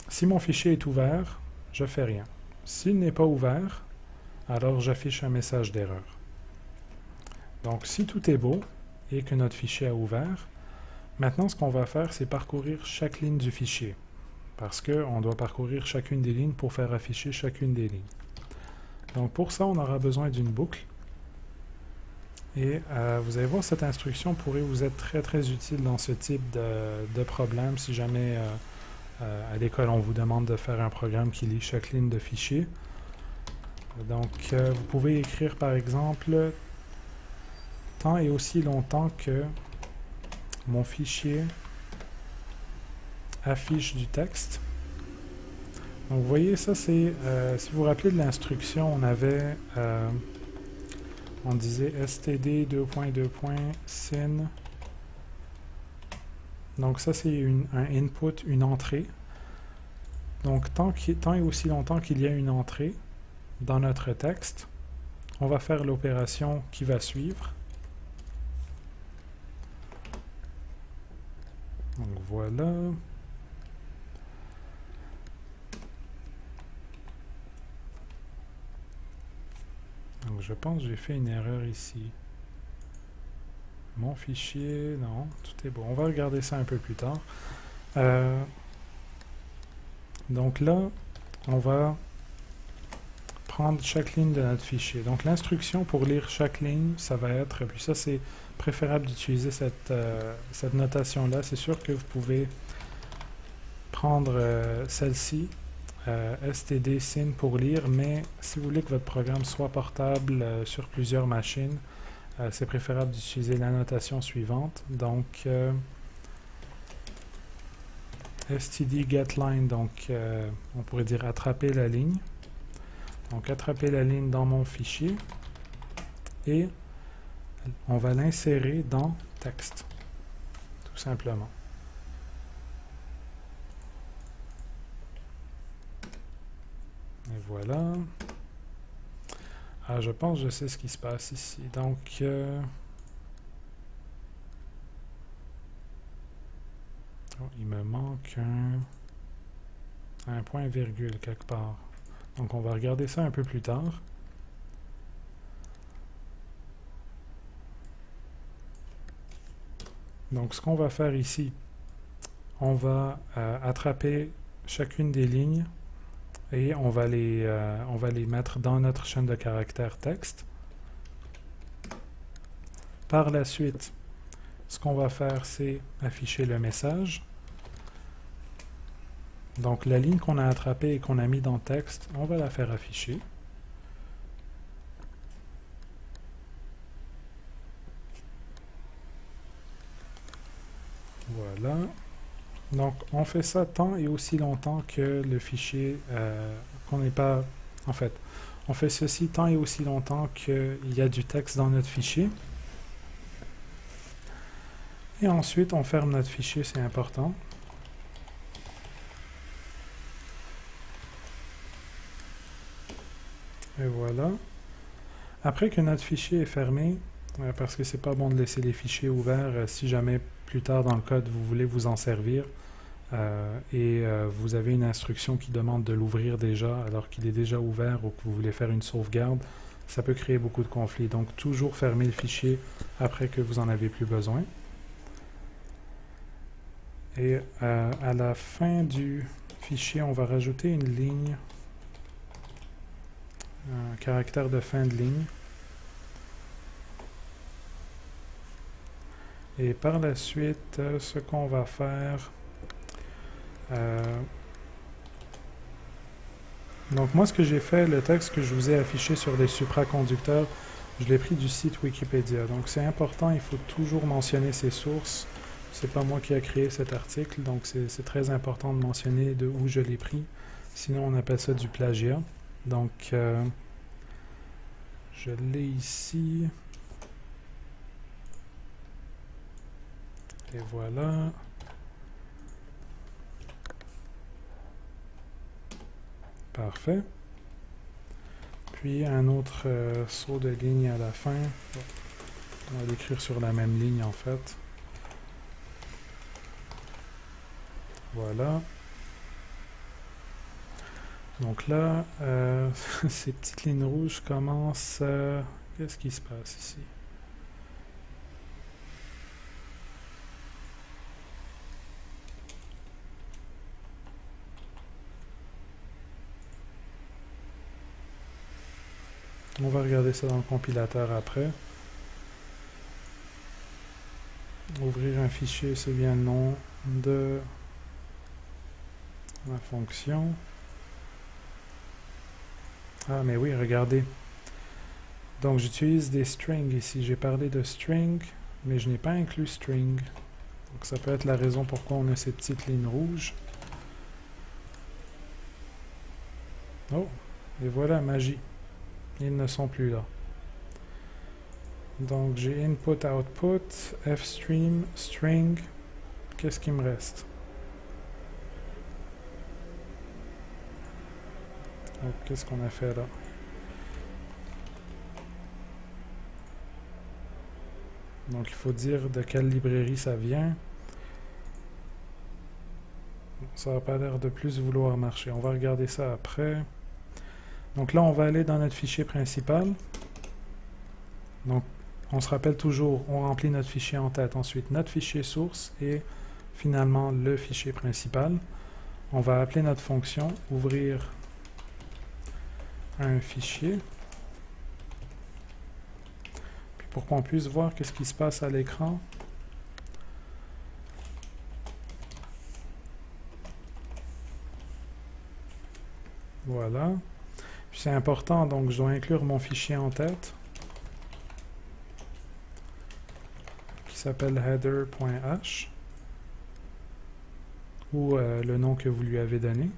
Si mon fichier est ouvert, je fais rien. S'il n'est pas ouvert, alors j'affiche un message d'erreur. Donc si tout est beau et que notre fichier est ouvert, maintenant ce qu'on va faire, c'est parcourir chaque ligne du fichier. Parce qu'on doit parcourir chacune des lignes pour faire afficher chacune des lignes. Donc pour ça, on aura besoin d'une boucle. Et vous allez voir, cette instruction pourrait vous être très très utile dans ce type de problème. Si jamais à l'école on vous demande de faire un programme qui lit chaque ligne de fichier. Donc vous pouvez écrire par exemple tant et aussi longtemps que mon fichier affiche du texte. Donc vous voyez, ça c'est, si vous vous rappelez de l'instruction, on disait std : sin. Donc ça c'est un input, une entrée. Donc tant et aussi longtemps qu'il y a une entrée dans notre texte, on va faire l'opération qui va suivre. Donc voilà. Donc je pense que j'ai fait une erreur ici. Mon fichier, non, tout est bon. On va regarder ça un peu plus tard. Donc là, on va prendre chaque ligne de notre fichier. Donc l'instruction pour lire chaque ligne, ça va être, puis ça c'est préférable d'utiliser cette notation-là. C'est sûr que vous pouvez prendre celle-ci, std sin pour lire, mais si vous voulez que votre programme soit portable sur plusieurs machines, c'est préférable d'utiliser la notation suivante. Donc std getLine, donc on pourrait dire attraper la ligne. Donc attraper la ligne dans mon fichier et on va l'insérer dans texte, tout simplement. Et voilà. Ah, je pense que je sais ce qui se passe ici. Donc, il me manque un point virgule quelque part. Donc, on va regarder ça un peu plus tard. Donc, ce qu'on va faire ici, on va attraper chacune des lignes et on va les mettre dans notre chaîne de caractères texte. Par la suite, ce qu'on va faire, c'est afficher le message. Donc, la ligne qu'on a attrapée et qu'on a mis dans le texte, on va la faire afficher. Voilà. Donc, on fait ça tant et aussi longtemps que le fichier, qu'on n'est pas... En fait, on fait ceci tant et aussi longtemps qu'il y a du texte dans notre fichier. Et ensuite, on ferme notre fichier, c'est important. Et voilà. Après que notre fichier est fermé, parce que c'est pas bon de laisser les fichiers ouverts si jamais plus tard dans le code vous voulez vous en servir et vous avez une instruction qui demande de l'ouvrir déjà alors qu'il est déjà ouvert ou que vous voulez faire une sauvegarde, ça peut créer beaucoup de conflits. Donc toujours fermer le fichier après que vous en avez plus besoin. Et à la fin du fichier, on va rajouter une ligne, un caractère de fin de ligne. Et par la suite, ce qu'on va faire... donc moi, ce que j'ai fait, le texte que je vous ai affiché sur les supraconducteurs, je l'ai pris du site Wikipédia. Donc c'est important, il faut toujours mentionner ses sources. C'est pas moi qui ai créé cet article, donc c'est très important de mentionner de où je l'ai pris. Sinon, on appelle ça du plagiat. Donc, je l'ai ici. Et voilà. Parfait. Puis un autre saut de ligne à la fin. On va l'écrire sur la même ligne en fait. Voilà. Donc là, ces petites lignes rouges commencent... Qu'est-ce qui se passe ici? On va regarder ça dans le compilateur après. Ouvrir un fichier, c'est bien le nom de la fonction. Ah, mais oui, regardez. Donc, j'utilise des strings ici. J'ai parlé de string, mais je n'ai pas inclus string. Donc, ça peut être la raison pourquoi on a ces petites lignes rouges. Oh, et voilà, magie. Ils ne sont plus là. Donc, j'ai input, output, fstream, string. Qu'est-ce qui me reste? Donc, qu'est-ce qu'on a fait là? Donc, il faut dire de quelle librairie ça vient. Ça n'a pas l'air de plus vouloir marcher. On va regarder ça après. Donc là, on va aller dans notre fichier principal. Donc, on se rappelle toujours, on remplit notre fichier en tête, ensuite notre fichier source et finalement le fichier principal. On va appeler notre fonction, ouvrir un fichier. Puis pour qu'on puisse voir qu'est-ce qui se passe à l'écran, voilà. Puis c'est important, donc je dois inclure mon fichier en tête qui s'appelle header.h ou le nom que vous lui avez donné.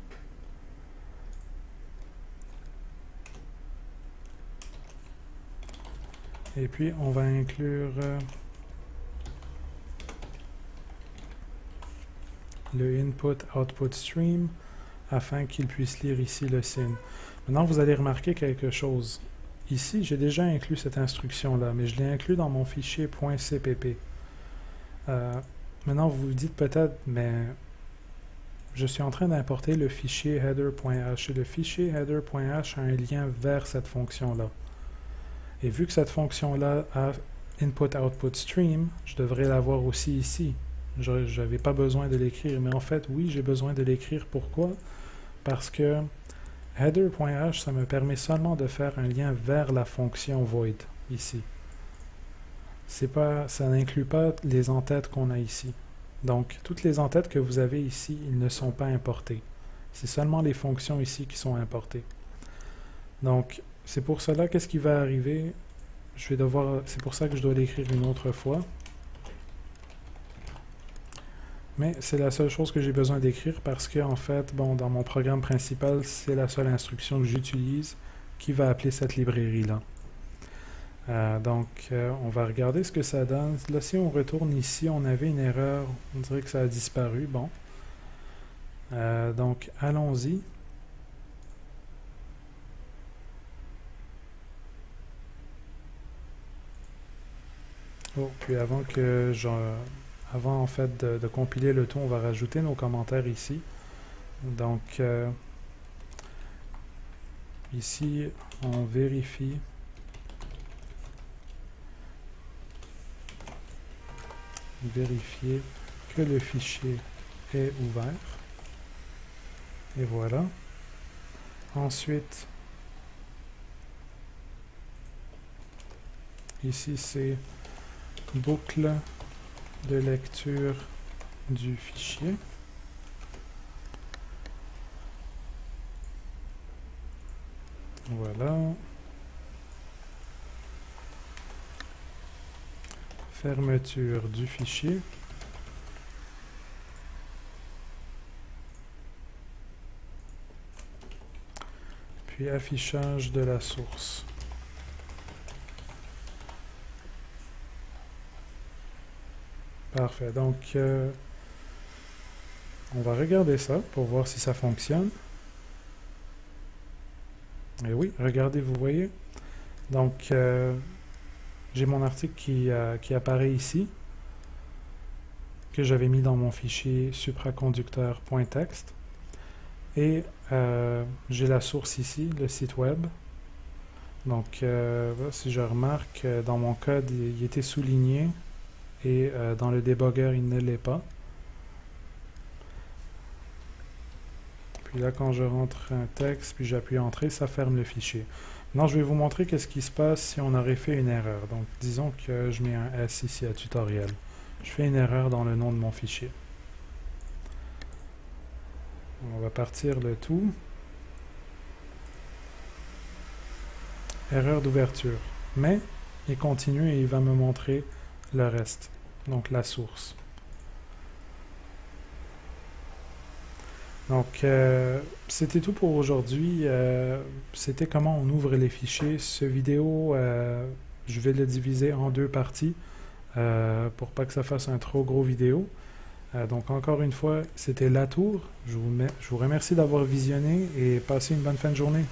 Et puis on va inclure le input-output stream afin qu'il puisse lire ici le signe. Maintenant, vous allez remarquer quelque chose. Ici, j'ai déjà inclus cette instruction-là, mais je l'ai inclus dans mon fichier .cpp. Maintenant, vous vous dites peut-être, mais je suis en train d'importer le fichier header.h. Et le fichier header.h a un lien vers cette fonction-là. Et vu que cette fonction-là a input-output stream, je devrais l'avoir aussi ici. Je n'avais pas besoin de l'écrire, mais en fait, oui, j'ai besoin de l'écrire. Pourquoi? Parce que header.h, ça me permet seulement de faire un lien vers la fonction void, ici. Ça n'inclut pas les entêtes qu'on a ici. Donc, toutes les entêtes que vous avez ici, ils ne sont pas importés. C'est seulement les fonctions ici qui sont importées. Donc, c'est pour cela, qu'est-ce qui va arriver? C'est pour ça que je dois l'écrire une autre fois. Mais c'est la seule chose que j'ai besoin d'écrire parce que, en fait, bon, dans mon programme principal, c'est la seule instruction que j'utilise qui va appeler cette librairie-là. On va regarder ce que ça donne. Là, si on retourne ici, on avait une erreur. On dirait que ça a disparu. Bon. Donc, allons-y. Oh, puis avant en fait de compiler le tout, on va rajouter nos commentaires ici. Donc, ici, on vérifie vérifier que le fichier est ouvert. Et voilà. Ensuite, ici, c'est boucle de lecture du fichier. Voilà. Fermeture du fichier. Puis affichage de la source. Parfait. Donc, on va regarder ça pour voir si ça fonctionne. Et oui, regardez, vous voyez. Donc, j'ai mon article qui apparaît ici, que j'avais mis dans mon fichier supraconducteur.txt. Et j'ai la source ici, le site web. Donc, si je remarque, dans mon code, il était souligné et dans le debugger, il ne l'est pas. Puis là, quand je rentre un texte, puis j'appuie Entrée, ça ferme le fichier. Maintenant, je vais vous montrer qu'est-ce qui se passe si on aurait fait une erreur. Donc, disons que je mets un S ici à tutoriel. Je fais une erreur dans le nom de mon fichier. On va partir le tout. Erreur d'ouverture. Mais, il continue et il va me montrer le reste. Donc, la source. Donc, c'était tout pour aujourd'hui. C'était comment on ouvre les fichiers. Ce vidéo, je vais le diviser en 2 parties pour pas que ça fasse un trop gros vidéo. Donc, encore une fois, c'était La Tour. Je vous remercie d'avoir visionné et passez une bonne fin de journée.